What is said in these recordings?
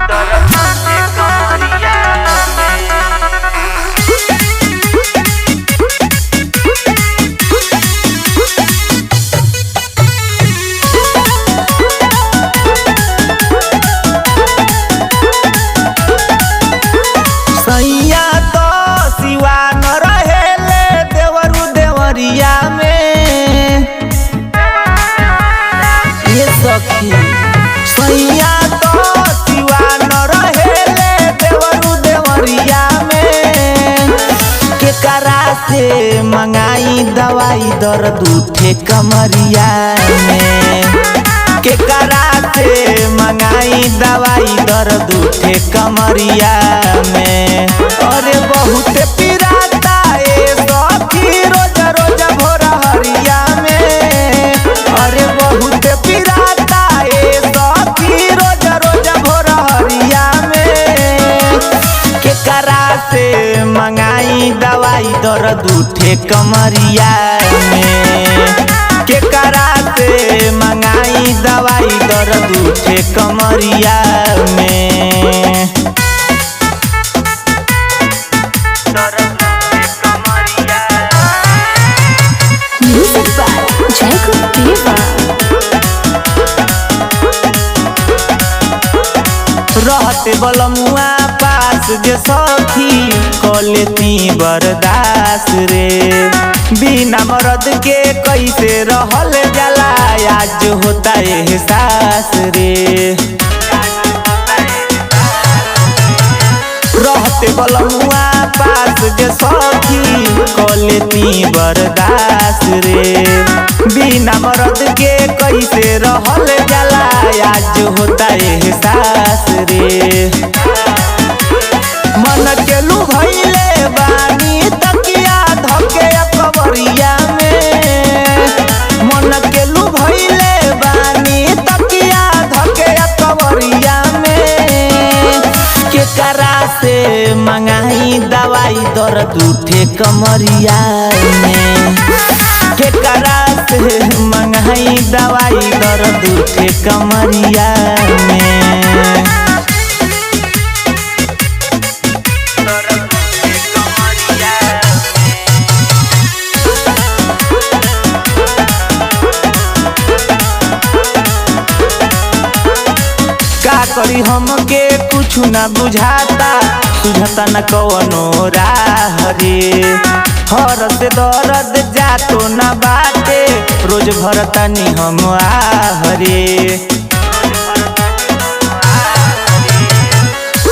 दर्द उठे कमरिया सैया तो सिवा न रहेले देवरू देवरिया में ये सखी सैया तो सिवा न रहेले देवरू देवरिया में केकरा से मंगाई दवाई दर्द उठे कमरिया में केकरा से मंगाई दवाई दर्द उठे कमरिया में अरे बहुत पिराता ए सखी रोज रोज भोर हरिया में अरे बहुत पिराता ए सखी रोज रोज भोर हरिया में केकरा से मंगाई दवाई दर्द उठे कमरिया में केकरा से मंगाई दवाई दर्द उठे कमरिया में दर्द उठे कमरिया Music by Jacob Diva. रहते बलमुआ पास जे सखी कलेती बर्दाश्त रे बिना मरद के कैसे रहल जाला आज होता एहसास रे रहते बलमुआ पास जे सखी कलेती बर्दाश्त रे बिना मरद के कैसे रहल जाला आज होता एहसास रे मन के लुभैले बानी तकिया धके कमरिया में मन के लुभैले बानी तकिया धके कमरिया में केकरा से मंगाई दवाई दर्द उठे कमरिया में केकरा से मंगाई दवाई दर्द उठे कमरिया में दर्द उठे कमरिया का करी हमके कुछ न बुझाता सुझता न कवनो राह रे हर से दर्द जातो न बाटे रोज भरतानी हम आह रे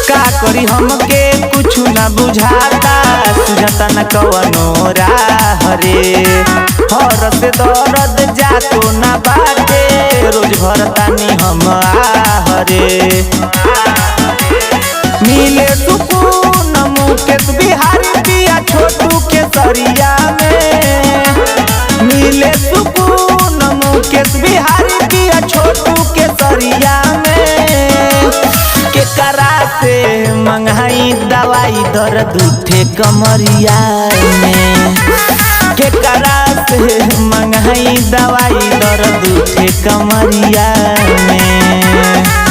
का करी हमके कुछ न बुझाता सुझता न कवनो राह रे हर से दर्द जातो न बाटे रोज भरतानी हम आह रे मिले सुकून मुकेश बिहारी पिया छोटू के सरिया में मिले सुकून मुकेश बिहारी पिया छोटू के सरिया में केकरा से मंगाई दवाई दर्द उठे कमरिया में केकरा से मंगाई दवाई दर्द उठे कमरिया में।